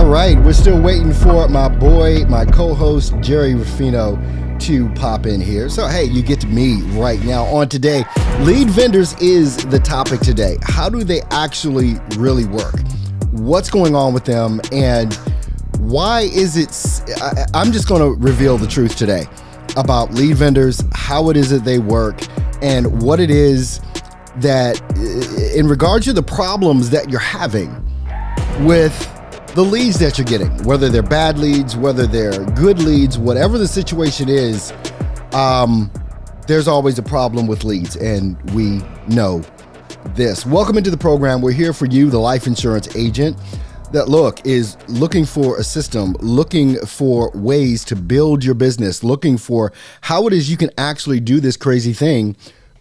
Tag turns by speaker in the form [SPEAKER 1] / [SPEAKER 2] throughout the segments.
[SPEAKER 1] All right, we're still waiting for my boy, my co-host, Gerry Ruffino, to pop in here. So, hey, you get to me right now on today. Lead vendors is the topic today. How do they actually really work? What's going on with them? And why is it... I'm just going to reveal the truth today about lead vendors, how it is that they work, and what it is that, in regards to the problems that you're having with the leads that you're getting, whether they're bad leads, whether they're good leads, whatever the situation is, there's always a problem with leads, and we know this. Welcome into the program. We're here for you, the life insurance agent that is looking for a system, looking for ways to build your business, looking for how it is you can actually do this crazy thing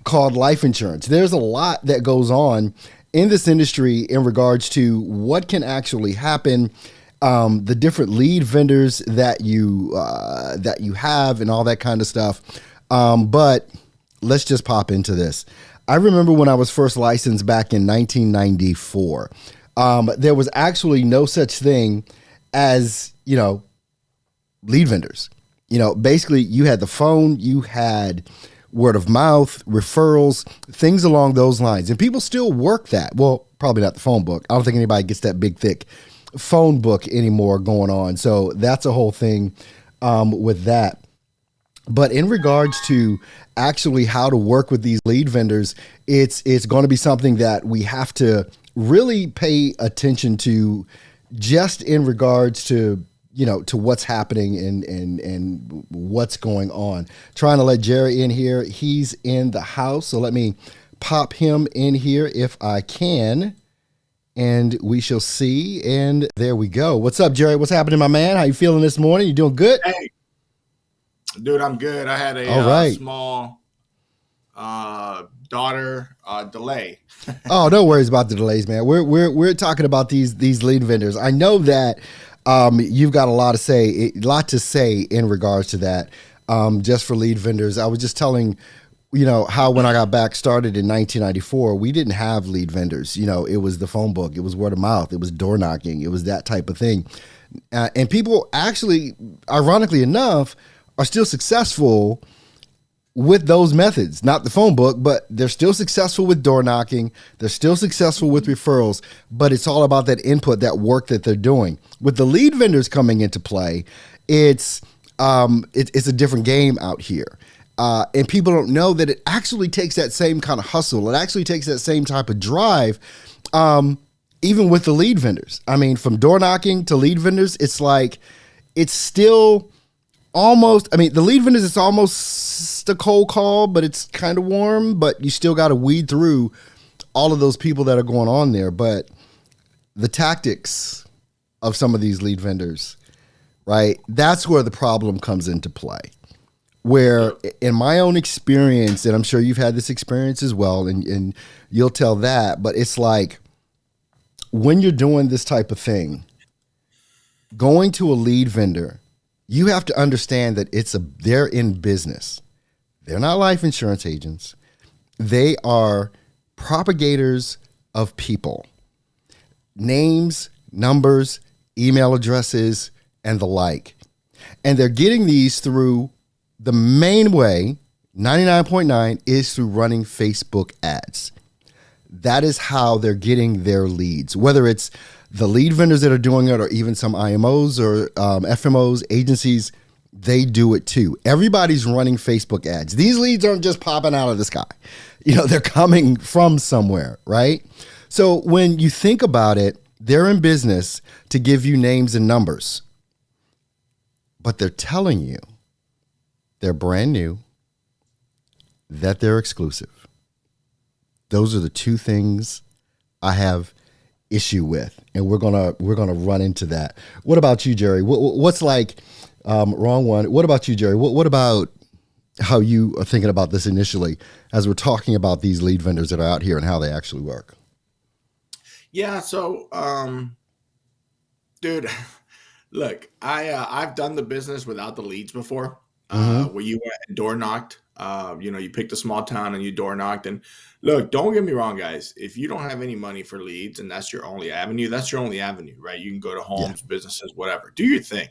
[SPEAKER 1] called life insurance. There's a lot that goes on in this industry in regards to what can actually happen, the different lead vendors that you have and all that kind of stuff. But let's just pop into this. I remember when I was first licensed back in 1994, there was actually no such thing as, lead vendors. Basically you had the phone, you had word of mouth, referrals, things along those lines. And people still work that. Well, probably not the phone book. I don't think anybody gets that big, thick phone book anymore going on. So that's a whole thing with that. But in regards to actually how to work with these lead vendors, it's going to be something that we have to really pay attention to, just in regards to to what's happening and what's going on. Trying to let Gerry in here. He's in the house. So let me pop him in here if I can, and we shall see. And there we go. What's up, Gerry? What's happening, my man? How you feeling this morning? You doing good?
[SPEAKER 2] Hey, dude, I'm good. I had a small daughter delay.
[SPEAKER 1] Oh, no worries about the delays, man. We're talking about these lead vendors. I know that you've got a lot to say in regards to that. Just for lead vendors, I was just telling, how when I got back started in 1994, we didn't have lead vendors. It was the phone book, it was word of mouth, it was door knocking, it was that type of thing. And people actually, ironically enough, are still successful with those methods, not the phone book, but they're still successful with door knocking. They're still successful with referrals, but it's all about that input, that work that they're doing. With the lead vendors coming into play, it's a different game out here. And people don't know that it actually takes that same kind of hustle. It actually takes that same type of drive, even with the lead vendors. I mean, from door knocking to lead vendors, it's still almost, the lead vendors, it's almost a cold call, but it's kind of warm, but you still got to weed through all of those people that are going on there. But the tactics of some of these lead vendors, right? That's where the problem comes into play. Where in my own experience, and I'm sure you've had this experience as well, and you'll tell that, but it's like when you're doing this type of thing, going to a lead vendor, you have to understand that they're in business. They're not life insurance agents. They are propagators of people. Names, numbers, email addresses, and the like. And they're getting these through the main way, 99.9, is through running Facebook ads. That is how they're getting their leads, whether it's the lead vendors that are doing it, or even some IMOs or FMOs, agencies, they do it too. Everybody's running Facebook ads. These leads aren't just popping out of the sky. They're coming from somewhere, right? So when you think about it, they're in business to give you names and numbers, but they're telling you they're brand new, that they're exclusive. Those are the two things I have issue with, and we're gonna run into that. What about you, Gerry? What's wrong one? What about you, Gerry? What about how you are thinking about this initially as we're talking about these lead vendors that are out here and how they actually work?
[SPEAKER 2] Yeah. So, dude, look, I've done the business without the leads before. where you went and door knocked. You picked a small town and you door knocked. And look, don't get me wrong, guys. If you don't have any money for leads and that's your only avenue, right? You can go to homes, businesses, whatever. Do your thing.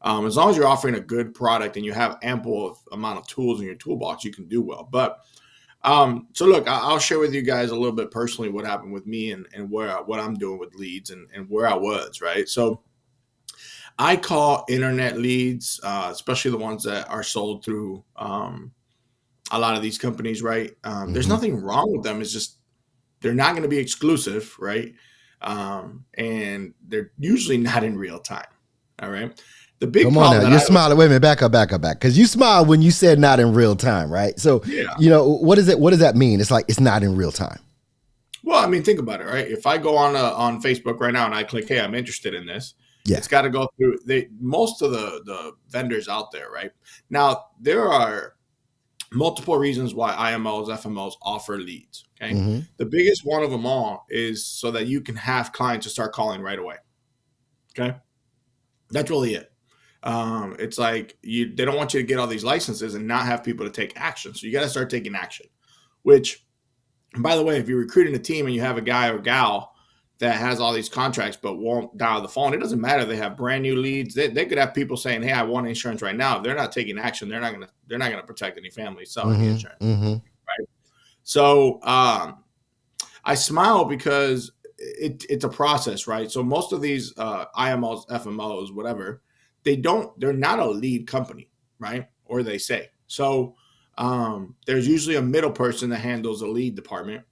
[SPEAKER 2] As long as you're offering a good product and you have ample amount of tools in your toolbox, you can do well. But so look, I'll share with you guys a little bit personally what happened with me and what I'm doing with leads and where I was, right? So I call internet leads, especially the ones that are sold through a lot of these companies, right? There's nothing wrong with them. It's just they're not going to be exclusive, right? And they're usually not in real time. All right. The big
[SPEAKER 1] Come on now, you're smiling. Wait a minute, back up. Because you smiled when you said not in real time, right? So, what is it? What does that mean? It's like it's not in real time.
[SPEAKER 2] Well, I mean, think about it, right? If I go on Facebook right now and I click, hey, I'm interested in this, it's got to go through most of the vendors out there, right? Now, there are multiple reasons why IMOs, FMOs offer leads. Okay. The biggest one of them all is so that you can have clients to start calling right away. Okay. That's really it. It's like they don't want you to get all these licenses and not have people to take action. So you got to start taking action, which, by the way, if you're recruiting a team and you have a guy or gal that has all these contracts but won't dial the phone, it doesn't matter. They have brand new leads. They could have people saying, hey, I want insurance right now. If they're not taking action, they're not going to protect any families selling the insurance. Right. So I smile because it's a process, right? So most of these IMOs, FMOs, whatever, they're not a lead company, right? Or they say. So there's usually a middle person that handles the lead department,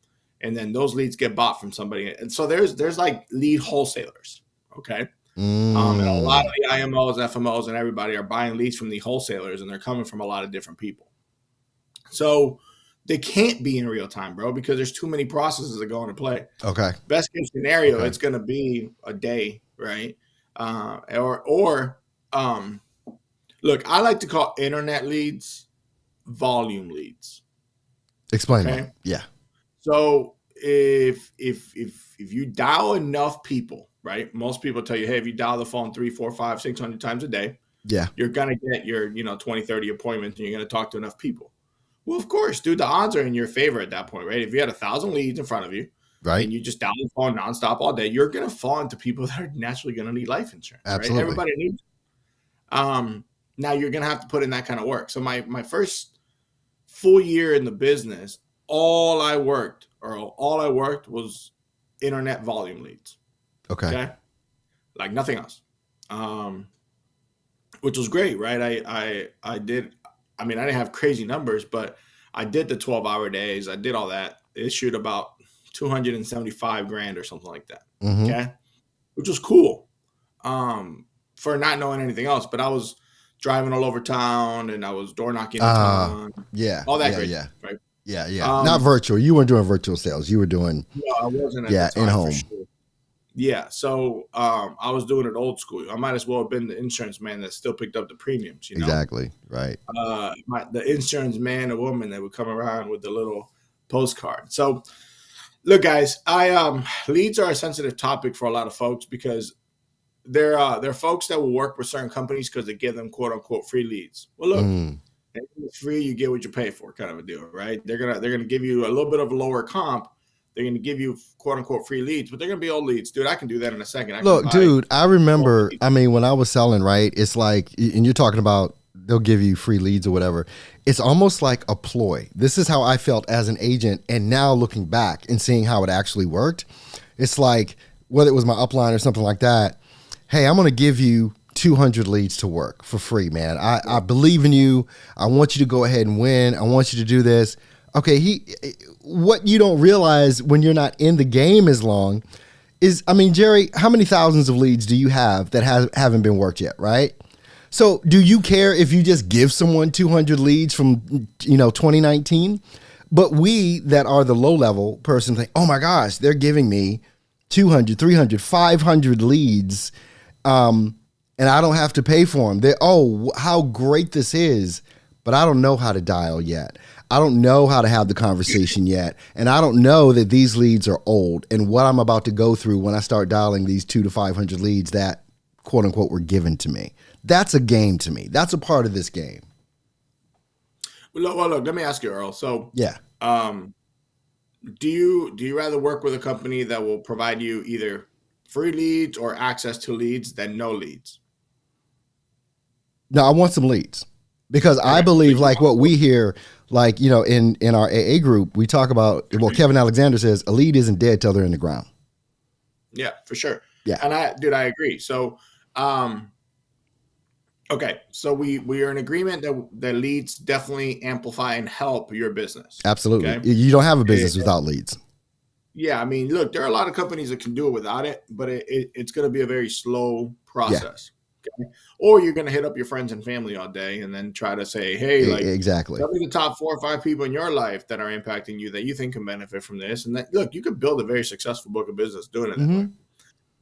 [SPEAKER 2] and then those leads get bought from somebody. And so there's like lead wholesalers, okay? And a lot of the IMOs, FMOs, and everybody are buying leads from the wholesalers, and they're coming from a lot of different people. So they can't be in real time, bro, because there's too many processes that go into play.
[SPEAKER 1] Okay.
[SPEAKER 2] Best case scenario, it's going to be a day, right? Look, I like to call internet leads volume leads.
[SPEAKER 1] Explain that. Yeah.
[SPEAKER 2] So if you dial enough people, right? Most people tell you, hey, if you dial the phone 300, 400, 500, 600 times a day, you're going to get your 20, 30 appointments, and you're going to talk to enough people. Well, of course, dude, the odds are in your favor at that point, right? If you had 1,000 leads in front of you, right, and you just dial the phone nonstop all day, you're going to fall into people that are naturally going to need life insurance.
[SPEAKER 1] Absolutely.
[SPEAKER 2] Right? Everybody needs it. Now you're going to have to put in that kind of work. So my first full year in the business, all I worked was internet volume leads. Okay. Like nothing else. Which was great, right? I didn't have crazy numbers, but I did the 12-hour days. I did all that. Issued about $275,000 or something like that. Okay. Which was cool. For not knowing anything else, but I was driving all over town and I was door knocking in town. All that great stuff, right?
[SPEAKER 1] Not virtual. You weren't doing virtual sales. You were doing
[SPEAKER 2] I wasn't at the time,
[SPEAKER 1] in home.
[SPEAKER 2] for sure. Yeah. So I was doing it old school. I might as well have been the insurance man that still picked up the premiums, you know?
[SPEAKER 1] Exactly. Right.
[SPEAKER 2] The insurance man or woman that would come around with the little postcard. So look, guys, leads are a sensitive topic for a lot of folks because there are folks that will work with certain companies because they give them quote unquote free leads. Well, look, it's free, you get what you pay for, kind of a deal, right? They're gonna give you a little bit of a lower comp. They're gonna give you quote unquote free leads, but they're gonna be old leads, dude. I can do that in a second.
[SPEAKER 1] Look, dude, I remember. I mean, when I was selling, right? It's like, and you're talking about they'll give you free leads or whatever. It's almost like a ploy. This is how I felt as an agent, and now looking back and seeing how it actually worked, it's like whether it was my upline or something like that. Hey, I'm going to give you 200 leads to work for free, man. I believe in you. I want you to go ahead and win. I want you to do this. Okay, what you don't realize when you're not in the game as long is, I mean, Gerry, how many thousands of leads do you have that haven't been worked yet, right? So do you care if you just give someone 200 leads from, 2019? But we that are the low-level person think, oh my gosh, they're giving me 200, 300, 500 leads, and I don't have to pay for them. How great this is, but I don't know how to dial yet. I don't know how to have the conversation yet. And I don't know that these leads are old and what I'm about to go through when I start dialing these 200 to 500 leads that quote unquote were given to me. That's a game to me. That's a part of this game.
[SPEAKER 2] Well, look, let me ask you, Earl. So,
[SPEAKER 1] Yeah.
[SPEAKER 2] um, do you rather work with a company that will provide you either free leads or access to leads than no leads?
[SPEAKER 1] No, I want some leads because I
[SPEAKER 2] Okay, so
[SPEAKER 1] believe
[SPEAKER 2] you
[SPEAKER 1] like
[SPEAKER 2] want
[SPEAKER 1] what we hear, like, in our AA group, we talk about, well, Kevin Alexander says a lead isn't dead till they're in the ground.
[SPEAKER 2] yeah, for sure.
[SPEAKER 1] Yeah,
[SPEAKER 2] And I agree. So, um, okay, so we are in agreement that leads definitely amplify and help your business.
[SPEAKER 1] absolutely.
[SPEAKER 2] Okay.
[SPEAKER 1] You don't have a
[SPEAKER 2] Eh,
[SPEAKER 1] business without leads.
[SPEAKER 2] yeah, I mean, look, there are a lot of companies that can do it without it, but it's going to be a very slow
[SPEAKER 1] Yeah,
[SPEAKER 2] process. Okay. Or you're going to hit up your friends and family all day and then try to say, hey, like,
[SPEAKER 1] exactly.
[SPEAKER 2] tell me the top 4 or 5 people in your life that are impacting you that you think can benefit from this. And that, look, you can build a very successful book of business doing it that way.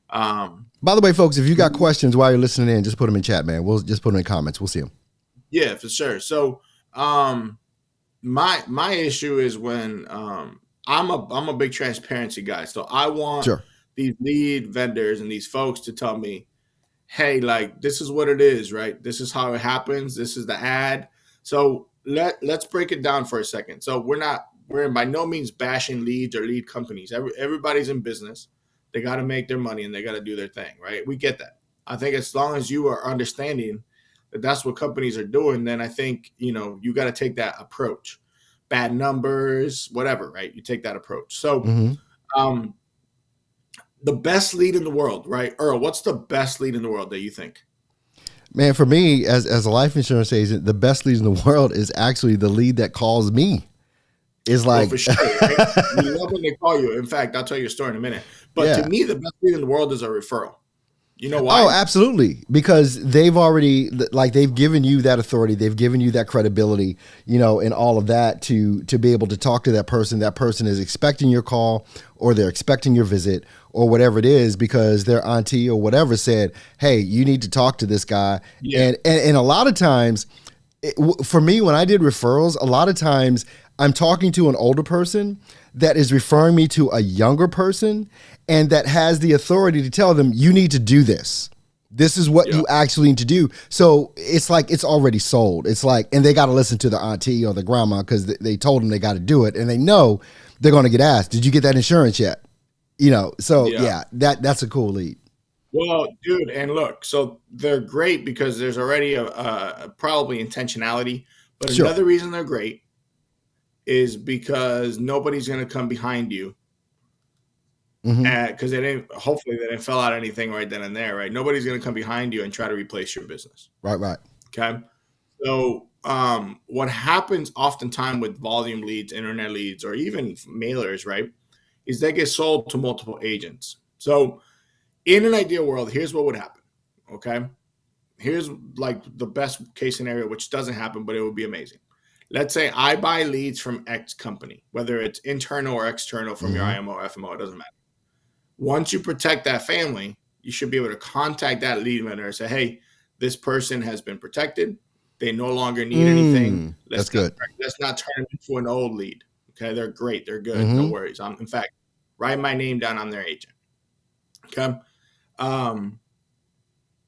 [SPEAKER 1] Hmm.
[SPEAKER 2] Um,
[SPEAKER 1] By the way, folks, if you got questions while you're listening in, just put them in chat, man. We'll just put them in comments. We'll see them.
[SPEAKER 2] yeah, for sure. So, my issue is when I'm a big transparency guy. So I want
[SPEAKER 1] Sure.
[SPEAKER 2] these lead vendors and these folks to tell me, hey, like this is what it is, right? This is how it happens. This is the ad. So let's break it down for a second. So we're by no means bashing leads or lead companies. Everybody's in business. They got to make their money and they got to do their thing, right? We get that. I think as long as you are understanding that that's what companies are doing, then I think you got to take that approach. Bad numbers, whatever, right? You take that approach. So,
[SPEAKER 1] Hmm.
[SPEAKER 2] um, the best lead in the world, right? Earl, what's the best lead in the world that you think?
[SPEAKER 1] Man, for me, as a life insurance agent, the best lead in the world is actually the lead that calls me. Is
[SPEAKER 2] Well,
[SPEAKER 1] like,
[SPEAKER 2] for sure, right? We love when they call you. In fact, I'll tell you a story in a minute. But to
[SPEAKER 1] yeah.
[SPEAKER 2] me, the best lead in the world is a referral. You know
[SPEAKER 1] Oh,
[SPEAKER 2] why?
[SPEAKER 1] absolutely. Because they've already, like, they've given you that authority, they've given you that credibility, and all of that to be able to talk to that person. That person is expecting your call, or they're expecting your visit, or whatever it is, because their auntie or whatever said, "Hey, you need to talk to this guy."
[SPEAKER 2] Yeah,
[SPEAKER 1] And a lot of times, for me, when I did referrals, a lot of times I'm talking to an older person that is referring me to a younger person, and that has the authority to tell them, you need to do this. This is what
[SPEAKER 2] yeah,
[SPEAKER 1] you actually need to do. So it's like it's already sold. It's like, and they got to listen to the auntie or the grandma because they told them they got to do it, and they know they're going to get asked, "Did you get that insurance yet?" So
[SPEAKER 2] yeah.
[SPEAKER 1] yeah, that's a cool lead.
[SPEAKER 2] Well, dude, and look, so they're great because there's already a probably intentionality. But
[SPEAKER 1] Sure.
[SPEAKER 2] another reason they're great is because nobody's going to come behind you
[SPEAKER 1] Hmm.
[SPEAKER 2] because hopefully they didn't fill out anything right then and there, right? Nobody's going to come behind you and try to replace your business.
[SPEAKER 1] Right. Right.
[SPEAKER 2] Okay. So, what happens oftentimes with volume leads, internet leads, or even mailers, right, is they get sold to multiple agents. So, in an ideal world, here's what would happen. Okay. Here's like the best case scenario, which doesn't happen, but it would be amazing. Let's say I buy leads from X company, whether it's internal or external from your
[SPEAKER 1] Hmm.
[SPEAKER 2] IMO, FMO, it doesn't matter. Once you protect that family, you should be able to contact that lead vendor and say, hey, this person has been protected. They no longer need anything.
[SPEAKER 1] That's
[SPEAKER 2] Let's not
[SPEAKER 1] good.
[SPEAKER 2] let's not turn them into an old lead. Okay, they're great. They're good. No
[SPEAKER 1] Hmm.
[SPEAKER 2] worries. In fact, write my name down on their agent. Okay. Um,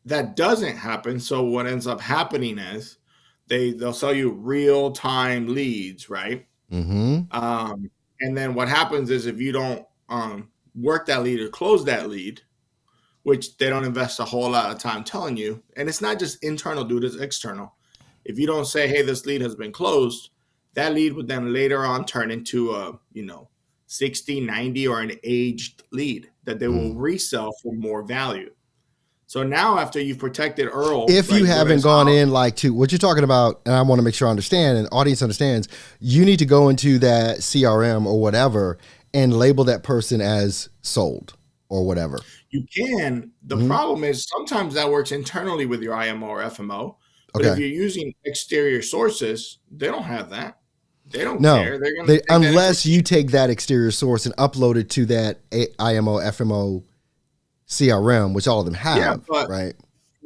[SPEAKER 2] that doesn't happen. So what ends up happening is they'll sell you real time leads, right?
[SPEAKER 1] Hmm.
[SPEAKER 2] And then what happens is if you don't work that lead or close that lead, which they don't invest a whole lot of time telling you, and it's not just internal, dude, it's external. If you don't say, hey, this lead has been closed, that lead would then later on turn into a 60, 90, or an aged lead that they will resell for more value. So now after you've protected Earl,
[SPEAKER 1] If you
[SPEAKER 2] right, with
[SPEAKER 1] haven't
[SPEAKER 2] his
[SPEAKER 1] gone
[SPEAKER 2] house,
[SPEAKER 1] in like to what you're talking about, and I want to make sure I understand and the audience understands, you need to go into that CRM or whatever and label that person as sold or whatever.
[SPEAKER 2] you can. The
[SPEAKER 1] Hmm.
[SPEAKER 2] problem is sometimes that works internally with your IMO or FMO. But if
[SPEAKER 1] Okay.
[SPEAKER 2] you're using exterior sources, they don't have that. They don't
[SPEAKER 1] No,
[SPEAKER 2] care. They're going to
[SPEAKER 1] they
[SPEAKER 2] take that
[SPEAKER 1] unless you
[SPEAKER 2] information.
[SPEAKER 1] take that exterior source and upload it to that IMO, FMO, CRM, which all of them
[SPEAKER 2] Yeah,
[SPEAKER 1] have,
[SPEAKER 2] but
[SPEAKER 1] right?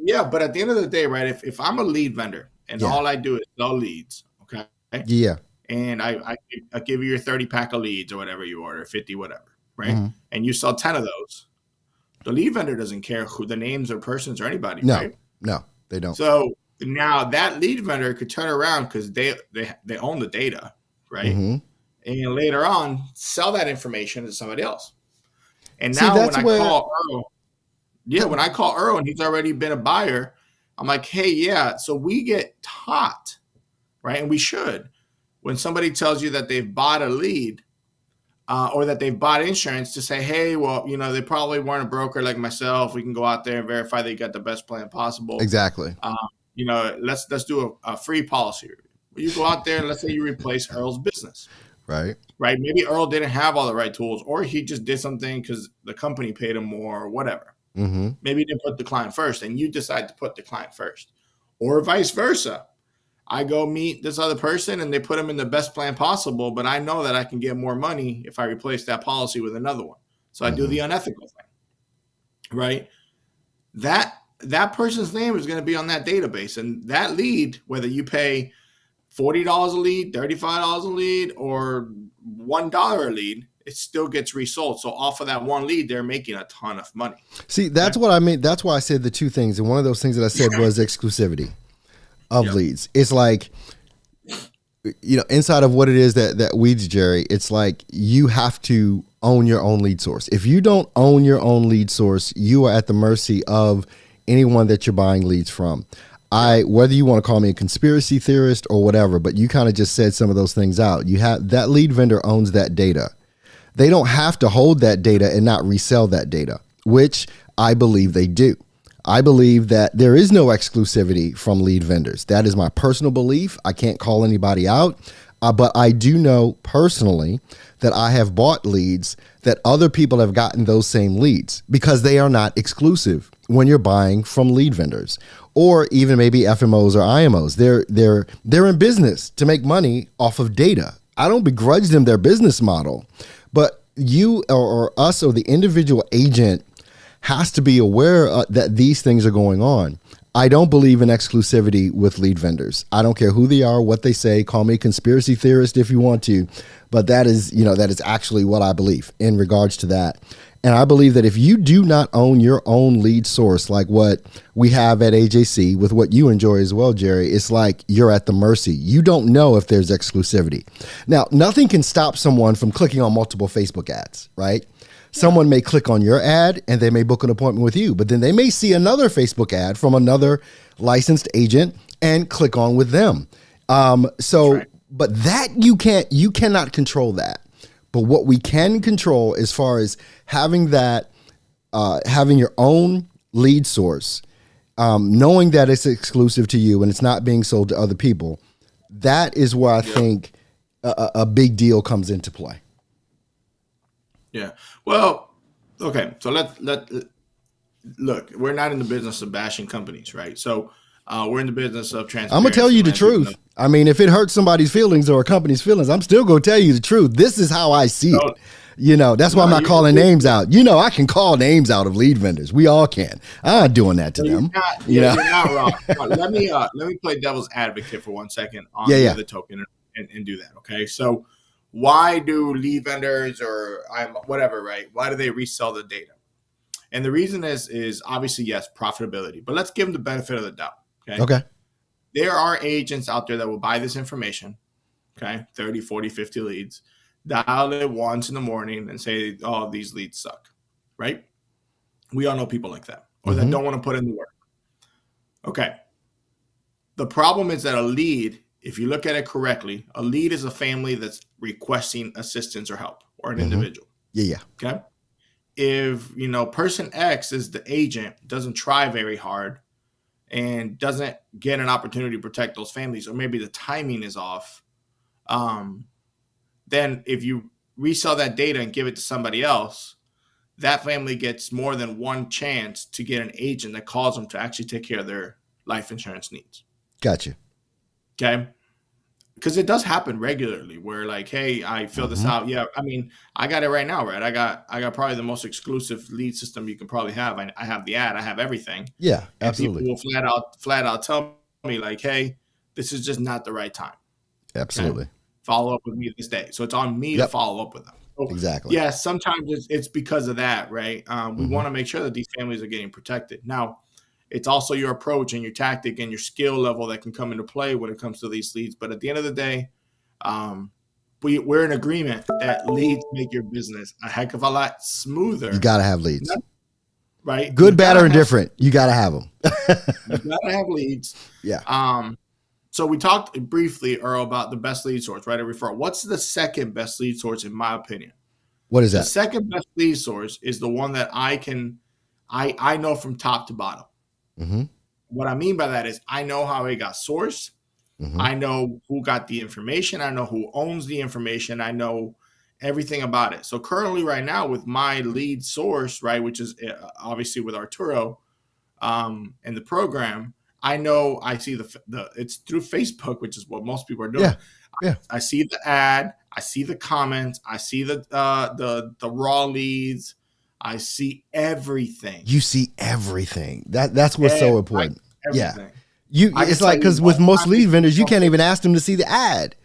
[SPEAKER 2] at the end of the day, right? If I'm a lead vendor and
[SPEAKER 1] Yeah.
[SPEAKER 2] all I do is sell leads, okay,
[SPEAKER 1] Yeah.
[SPEAKER 2] and I give you your 30 pack of leads or whatever you order, 50, whatever, right?
[SPEAKER 1] Hmm.
[SPEAKER 2] And you sell 10 of those, the lead vendor doesn't care who the names or persons or anybody,
[SPEAKER 1] No,
[SPEAKER 2] right?
[SPEAKER 1] no, they don't.
[SPEAKER 2] So Now that lead vendor could turn around because they own the data, right?
[SPEAKER 1] Mm-hmm.
[SPEAKER 2] And later on sell that information to somebody else. And
[SPEAKER 1] See,
[SPEAKER 2] now when
[SPEAKER 1] that's
[SPEAKER 2] I
[SPEAKER 1] where.
[SPEAKER 2] call Earl, when I call Earl and he's already been a buyer, I'm like, hey, yeah. So we get taught, right? And we should. When somebody tells you that they've bought a lead or that they've bought insurance, to say, hey, well, they probably weren't a broker like myself. We can go out there and verify that you got the best plan possible.
[SPEAKER 1] Exactly.
[SPEAKER 2] Let's do a free policy review. You go out there and let's say you replace Earl's business.
[SPEAKER 1] Right.
[SPEAKER 2] Right. Maybe Earl didn't have all the right tools, or he just did something because the company paid him more or whatever.
[SPEAKER 1] Mm-hmm.
[SPEAKER 2] Maybe he didn't put the client first and you decide to put the client first, or vice versa. I go meet this other person and they put him in the best plan possible, but I know that I can get more money if I replace that policy with another one. So I do the unethical thing, right? That person's name is going to be on that database, and that lead, whether you pay $40 a lead, $35 a lead, or $1 a lead, it still gets resold. So off of that one lead, they're making a ton of money.
[SPEAKER 1] See, that's what I mean. That's why I said the two things. And one of those things that I said was exclusivity of leads. It's like, inside of what it is that we do, Gerry, it's like you have to own your own lead source. If you don't own your own lead source, you are at the mercy of anyone that you're buying leads from. Whether you want to call me a conspiracy theorist or whatever, but you kind of just said some of those things out. You have that lead vendor owns that data. They don't have to hold that data and not resell that data, which I believe they do. I believe that there is no exclusivity from lead vendors. That is my personal belief. I can't call anybody out, but I do know personally that I have bought leads that other people have gotten those same leads because they are not exclusive when you're buying from lead vendors, or even maybe FMOs or IMOs. They're in business to make money off of data. I don't begrudge them their business model, but you or us or the individual agent has to be aware that these things are going on. I don't believe in exclusivity with lead vendors. I don't care who they are, what they say. Call me a conspiracy theorist if you want to, but that is actually what I believe in regards to that. And I believe that if you do not own your own lead source, like what we have at AJC with what you enjoy as well, Gerry, it's like you're at the mercy. You don't know if there's exclusivity. Now, nothing can stop someone from clicking on multiple Facebook ads, right? Someone may click on your ad and they may book an appointment with you, but then they may see another Facebook ad from another licensed agent and click on with them. Right. But that you cannot control that. But what we can control as far as having that, having your own lead source, knowing that it's exclusive to you and it's not being sold to other people, that is where I think a big deal comes into play.
[SPEAKER 2] Yeah. Well, okay. So look, we're not in the business of bashing companies, right? So we're in the business of transparency.
[SPEAKER 1] I'm going to tell you the truth. I mean, if it hurts somebody's feelings or a company's feelings, I'm still going to tell you the truth. This is how I see it. That's why I'm not calling names out. I can call names out of lead vendors. We all can. I'm not doing that to them.
[SPEAKER 2] You're not wrong. Let me play devil's advocate for 1 second on the other token and do that. Okay. So why do lead vendors or whatever, right? Why do they resell the data? And the reason is obviously, yes, profitability, but let's give them the benefit of the doubt. Okay. There are agents out there that will buy this information. Okay. 30, 40, 50 leads, dial it once in the morning and say, oh, these leads suck. Right. We all know people like that, or that don't want to put in the work. Okay. The problem is that a lead, if you look at it correctly, a lead is a family that's requesting assistance or help, or an individual.
[SPEAKER 1] Yeah.
[SPEAKER 2] Okay. If, person X is the agent, doesn't try very hard and doesn't get an opportunity to protect those families, or maybe the timing is off, then if you resell that data and give it to somebody else, that family gets more than one chance to get an agent that calls them to actually take care of their life insurance needs.
[SPEAKER 1] Gotcha.
[SPEAKER 2] Okay. Because it does happen regularly where, like, hey, I fill this out. Yeah. I mean, I got it right now, right? I got probably the most exclusive lead system you can probably have. I have the ad, I have everything.
[SPEAKER 1] Yeah, absolutely.
[SPEAKER 2] And people will flat out tell me, like, hey, this is just not the right time.
[SPEAKER 1] Absolutely.
[SPEAKER 2] Okay? Follow up with me this day. So it's on me to follow up with them. So,
[SPEAKER 1] exactly.
[SPEAKER 2] Yeah. Sometimes it's because of that, right? We want to make sure that these families are getting protected. Now, It's also your approach and your tactic and your skill level that can come into play when it comes to these leads. But at the end of the day, we're in agreement that leads make your business a heck of a lot smoother.
[SPEAKER 1] You got to have leads.
[SPEAKER 2] Right?
[SPEAKER 1] Good, bad, or indifferent. You got to have them.
[SPEAKER 2] You got to have leads.
[SPEAKER 1] Yeah.
[SPEAKER 2] So we talked briefly, Earl, about the best lead source, right? A referral. What's the second best lead source, in my opinion?
[SPEAKER 1] What is that?
[SPEAKER 2] The second best lead source is the one that I know from top to bottom.
[SPEAKER 1] Mm-hmm.
[SPEAKER 2] What I mean by that is I know how it got sourced. Mm-hmm. I know who got the information. I know who owns the information. I know everything about it. So currently right now with my lead source, right, which is obviously with Arturo and the program, I know I see the it's through Facebook, which is what most people are doing.
[SPEAKER 1] Yeah.
[SPEAKER 2] I see the ad, I see the comments, I see the raw leads, I see everything.
[SPEAKER 1] You see everything. That's what's so important.
[SPEAKER 2] Everything.
[SPEAKER 1] Yeah. It's like, because with most lead vendors, you can't even ask them to see the ad.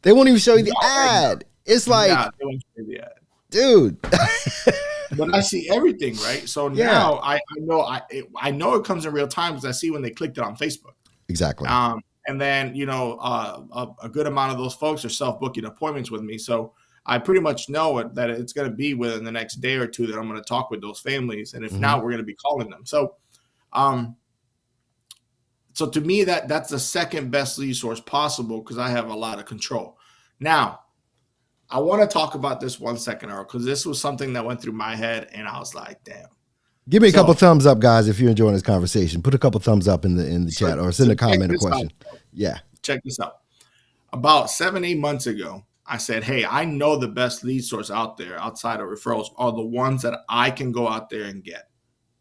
[SPEAKER 1] They won't even show you the ad. It's like,
[SPEAKER 2] they won't show you the ad.
[SPEAKER 1] Dude.
[SPEAKER 2] But I see everything, right? So now I know it comes in real time because I see when they clicked it on Facebook.
[SPEAKER 1] Exactly.
[SPEAKER 2] And then, a good amount of those folks are self-booking appointments with me. So I pretty much know that it's going to be within the next day or two that I'm going to talk with those families. And if not, we're going to be calling them. So, so to me, that's the second best lead source possible because I have a lot of control. Now, I want to talk about this 1 second, Earl, because this was something that went through my head, and I was like, damn.
[SPEAKER 1] Give me a couple thumbs up, guys, if you're enjoying this conversation. Put a couple thumbs up in the chat or send a comment or question. Yeah.
[SPEAKER 2] Check this out. About 7-8 months ago, I said, hey, I know the best lead source out there outside of referrals are the ones that I can go out there and get,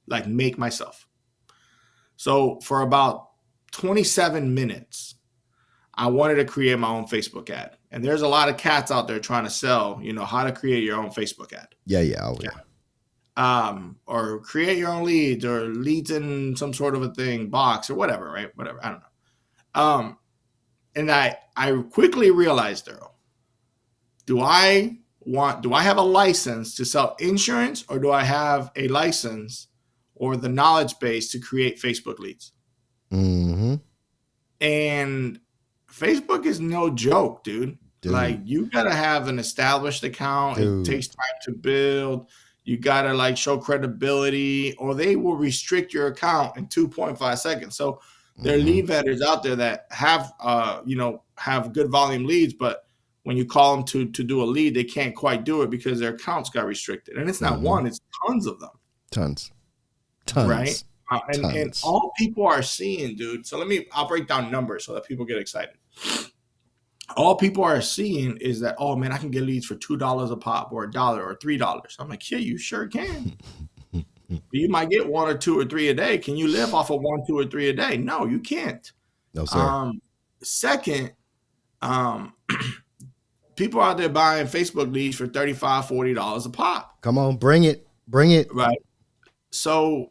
[SPEAKER 2] like make myself. So for about 27 minutes, I wanted to create my own Facebook ad. And there's a lot of cats out there trying to sell, how to create your own Facebook ad.
[SPEAKER 1] Yeah. Oh, yeah.
[SPEAKER 2] Or create your own leads or leads in some sort of a thing, box or whatever, right? Whatever. I don't know. And I quickly realized, Earl, do I have a license to sell insurance or do I have a license or the knowledge base to create Facebook leads?
[SPEAKER 1] Mm-hmm.
[SPEAKER 2] And Facebook is no joke, dude. Like you got to have an established account. It takes time to build. You got to show credibility or they will restrict your account in 2.5 seconds. So there are lead vendors out there that have, have good volume leads, but when you call them to do a lead, they can't quite do it because their accounts got restricted. And it's not one, it's tons of them.
[SPEAKER 1] Tons.
[SPEAKER 2] Right? And all people are seeing, dude. So I'll break down numbers so that people get excited. All people are seeing is that, oh man, I can get leads for $2 a pop or $1 or $3. I'm like, yeah, you sure can. You might get 1 or 2 or 3 a day. Can you live off of 1, 2, or 3 a day? No, you can't.
[SPEAKER 1] No, sir.
[SPEAKER 2] Second, people out there buying Facebook leads for $35, $40 a pop.
[SPEAKER 1] Come on, bring it.
[SPEAKER 2] Right. So,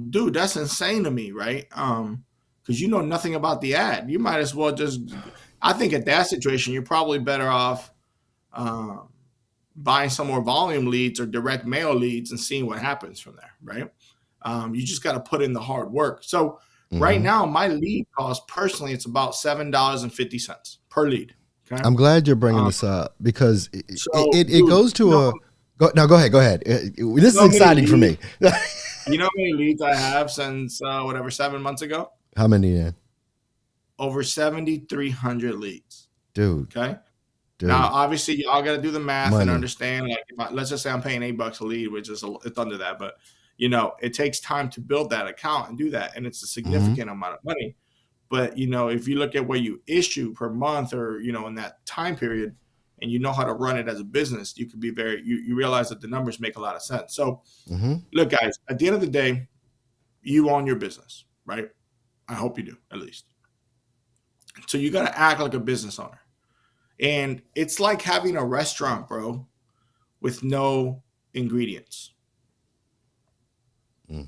[SPEAKER 2] dude, that's insane to me, right? Because you know nothing about the ad. You might as well I think at that situation, you're probably better off buying some more volume leads or direct mail leads and seeing what happens from there, right? You just got to put in the hard work. So right now, my lead cost personally, it's about $7.50 per lead. Okay?
[SPEAKER 1] I'm glad you're bringing this up because it goes to go ahead. This is exciting for me.
[SPEAKER 2] You know how many leads I have since 7 months ago?
[SPEAKER 1] How many then?
[SPEAKER 2] Over 7,300 leads.
[SPEAKER 1] Dude.
[SPEAKER 2] Okay. Now, obviously, y'all got to do the math and understand. Let's just say I'm paying $8 a lead, which is it's under that, but it takes time to build that account and do that, and it's a significant amount of money. But if you look at what you issue per month, or in that time period, and you know how to run it as a business, you could be you realize that the numbers make a lot of sense. So, look, guys, at the end of the day, you own your business, right? I hope you do, at least. So you got to act like a business owner. And it's like having a restaurant, bro, with no ingredients.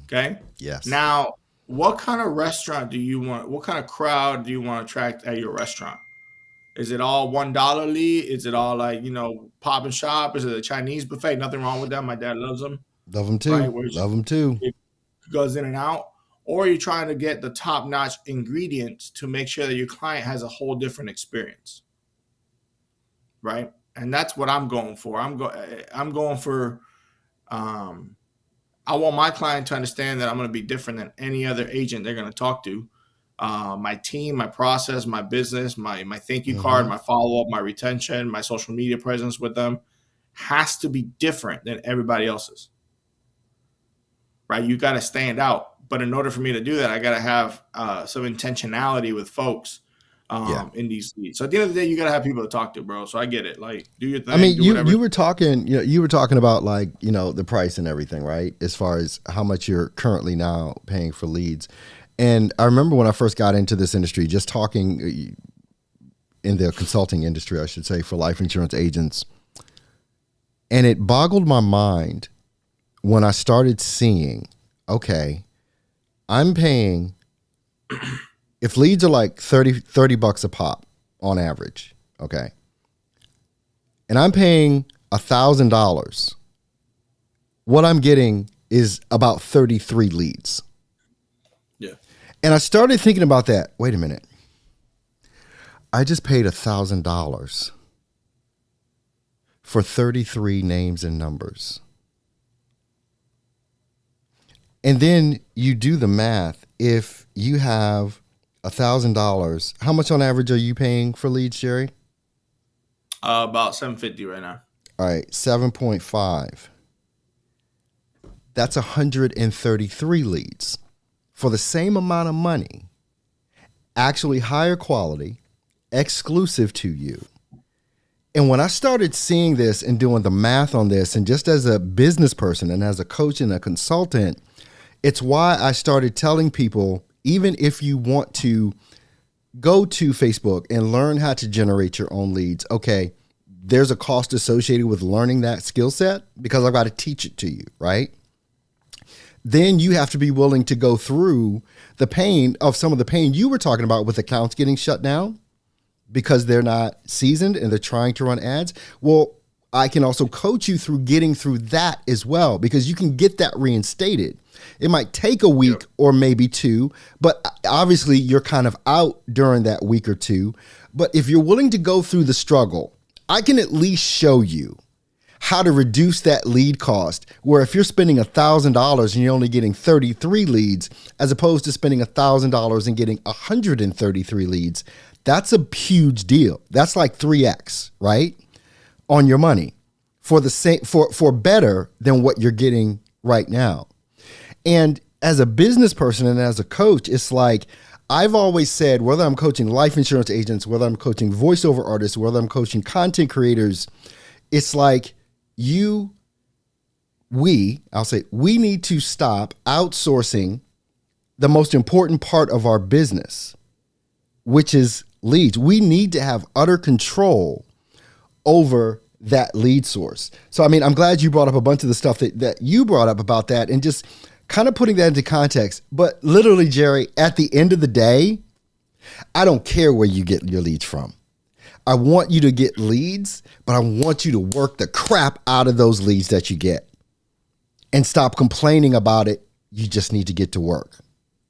[SPEAKER 2] Okay?
[SPEAKER 1] Yes.
[SPEAKER 2] Now, what kind of restaurant do you want? What kind of crowd do you want to attract at your restaurant? Is it all $1 lead? Is it all pop and shop? Is it a Chinese buffet? Nothing wrong with that. My dad loves them.
[SPEAKER 1] Love them too.
[SPEAKER 2] Right?
[SPEAKER 1] Love them too.
[SPEAKER 2] It goes in and out. or you're trying to get the top notch ingredients to make sure that your client has a whole different experience, right? And that's what I'm going for. I'm going for. I want my client to understand that I'm going to be different than any other agent they're going to talk to. My team, my process, my business, my thank you card, my follow up, my retention, my social media presence with them has to be different than everybody else's. Right? You got to stand out. But in order for me to do that, I got to have some intentionality with folks in these leads. So at the end of the day, you got to have people to talk to, bro. So I get it. Like, do your thing.
[SPEAKER 1] I mean,
[SPEAKER 2] do whatever.
[SPEAKER 1] you were talking, you were talking about like, the price and everything, right? As far as how much you're currently now paying for leads. And I remember when I first got into this industry, just talking in the consulting industry, I should say, for life insurance agents. And it boggled my mind when I started seeing, okay, I'm paying, if leads are like $30 a pop on average, okay, and I'm paying $1,000, what I'm getting is about 33 leads.
[SPEAKER 2] Yeah.
[SPEAKER 1] And I started thinking about that. Wait a minute. I just paid $1,000 for 33 names and numbers. And then you do the math. If you have $1,000, how much on average are you paying for leads, Gerry?
[SPEAKER 2] About $750 right now.
[SPEAKER 1] All right, 7.5. That's 133 leads for the same amount of money, actually higher quality, exclusive to you. And when I started seeing this and doing the math on this, and just as a business person and as a coach and a consultant, it's why I started telling people, even if you want to go to Facebook and learn how to generate your own leads, okay, there's a cost associated with learning that skill set because I've got to teach it to you, right? Then you have to be willing to go through the pain of some of the pain you were talking about with accounts getting shut down because they're not seasoned and they're trying to run ads. Well, I can also coach you through getting through that as well, because you can get that reinstated. It might take a week or maybe two, but obviously you're kind of out during that week or two. But if you're willing to go through the struggle, I can at least show you how to reduce that lead cost, where if you're spending $1,000 and you're only getting 33 leads, as opposed to spending $1,000 and getting 133 leads, that's a huge deal. That's like 3x, right? On your money for the same, for better than what you're getting right now. And as a business person and as a coach, it's like, I've always said, whether I'm coaching life insurance agents, whether I'm coaching voiceover artists, whether I'm coaching content creators, it's like we need to stop outsourcing the most important part of our business, which is leads. We need to have utter control over that lead source. So, I mean, I'm glad you brought up a bunch of the stuff that you brought up about that and just kind of putting that into context. But literally, Gerry, at the end of the day, I don't care where you get your leads from. I want you to get leads, but I want you to work the crap out of those leads that you get and stop complaining about it. You just need to get to work.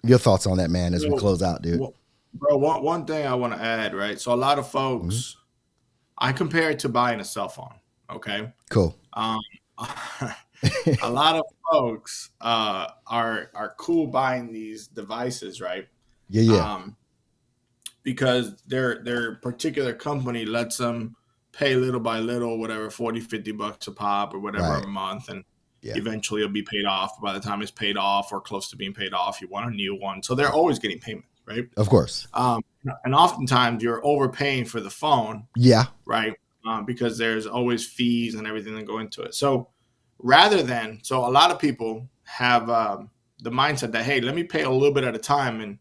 [SPEAKER 1] Your thoughts on that, man, as we close out, dude?
[SPEAKER 2] Well, bro, one thing I want to add, right? So a lot of folks, I compare it to buying a cell phone. Okay.
[SPEAKER 1] Cool.
[SPEAKER 2] A lot of folks are cool buying these devices, right?
[SPEAKER 1] Yeah.
[SPEAKER 2] Because their particular company lets them pay little by little, whatever, $40-$50 a pop or whatever a month, and eventually it'll be paid off. By the time it's paid off or close to being paid off, you want a new one. So they're always getting payment, right?
[SPEAKER 1] Of course.
[SPEAKER 2] And oftentimes you're overpaying for the phone.
[SPEAKER 1] Yeah.
[SPEAKER 2] Right. Because there's always fees and everything that go into it. So a lot of people have the mindset that, hey, let me pay a little bit at a time and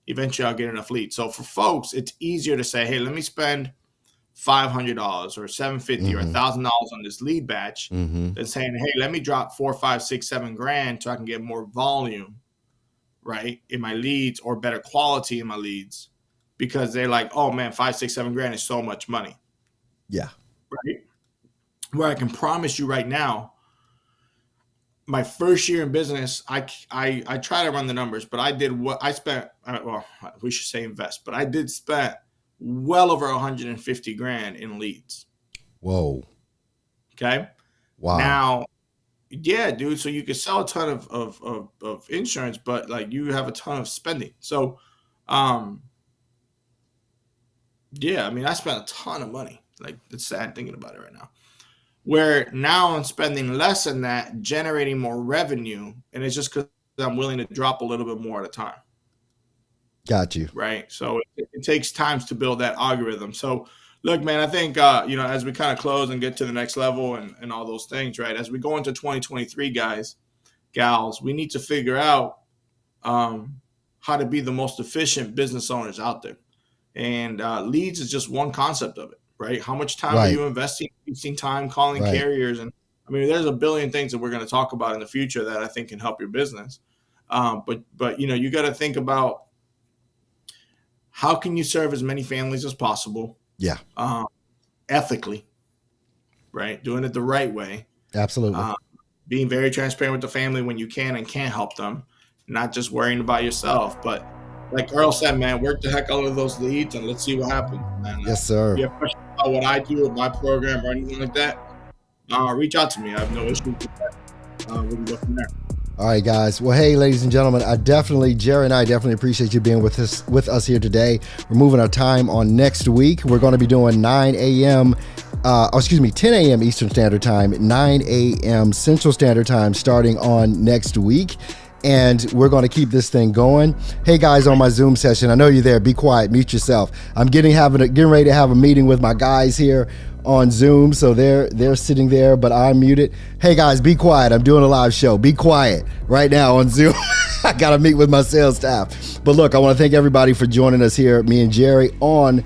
[SPEAKER 2] eventually I'll get enough leads. So for folks, it's easier to say, hey, let me spend $500 or $750 or $1,000 on this lead batch than saying, hey, let me drop $4, $5, $6, $7 so I can get more volume, right, in my leads or better quality in my leads, because they're like, oh man, $5, $6, $7 is so much money.
[SPEAKER 1] Yeah.
[SPEAKER 2] Right. Where I can promise you right now, my first year in business, I try to run the numbers, but I did what I spent. Well, we should say invest, but I did spend well over 150 grand in leads.
[SPEAKER 1] Whoa.
[SPEAKER 2] Okay.
[SPEAKER 1] Wow.
[SPEAKER 2] Now, yeah, dude. So you could sell a ton of insurance, but like you have a ton of spending. So, yeah, I mean, I spent a ton of money. Like, it's sad thinking about it right now. Where now I'm spending less than that, generating more revenue, and it's just because I'm willing to drop a little bit more at a time.
[SPEAKER 1] Got you.
[SPEAKER 2] Right. So it takes times to build that algorithm. So look, man, I think as we kind of close and get to the next level and all those things, right? As we go into 2023, guys, gals, we need to figure out how to be the most efficient business owners out there. And leads is just one concept of it, right? How much time are you investing time calling carriers? And I mean, there's a billion things that we're going to talk about in the future that I think can help your business. But you got to think about how can you serve as many families as possible?
[SPEAKER 1] Yeah.
[SPEAKER 2] Ethically, right? Doing it the right way.
[SPEAKER 1] Absolutely.
[SPEAKER 2] Being very transparent with the family when you can and can't help them, not just worrying about yourself, but like Earl said, man, work the heck out of those leads and let's see what happens. And,
[SPEAKER 1] yes, sir.
[SPEAKER 2] If you have questions about what I do with my program or anything like that, reach out to me. I have no issue with that. We can go from there.
[SPEAKER 1] All right, guys. Well, hey, ladies and gentlemen, Gerry and I definitely appreciate you being with us here today. We're moving our time on next week. We're going to be doing 10 a.m. Eastern Standard Time, 9 a.m. Central Standard Time starting on next week. And we're going to keep this thing going. Hey, guys, on my Zoom session, I know you're there. Be quiet. Mute yourself. I'm getting ready to have a meeting with my guys here on Zoom. So they're sitting there, but I'm muted. Hey, guys, be quiet. I'm doing a live show. Be quiet right now on Zoom. I got to meet with my sales staff. But look, I want to thank everybody for joining us here, me and Gerry, on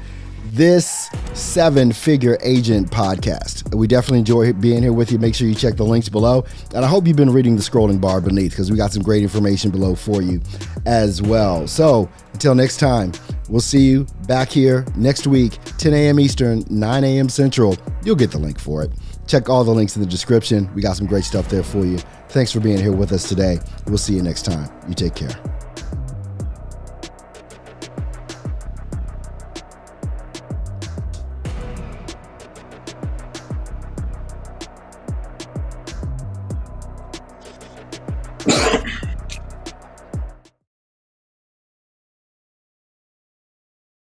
[SPEAKER 1] this 7-Figure Agent podcast. We definitely enjoy being here with you. Make sure you check the links below. And I hope you've been reading the scrolling bar beneath because we got some great information below for you as well. So until next time, we'll see you back here next week, 10 a.m. Eastern, 9 a.m. Central. You'll get the link for it. Check all the links in the description. We got some great stuff there for you. Thanks for being here with us today. We'll see you next time. You take care.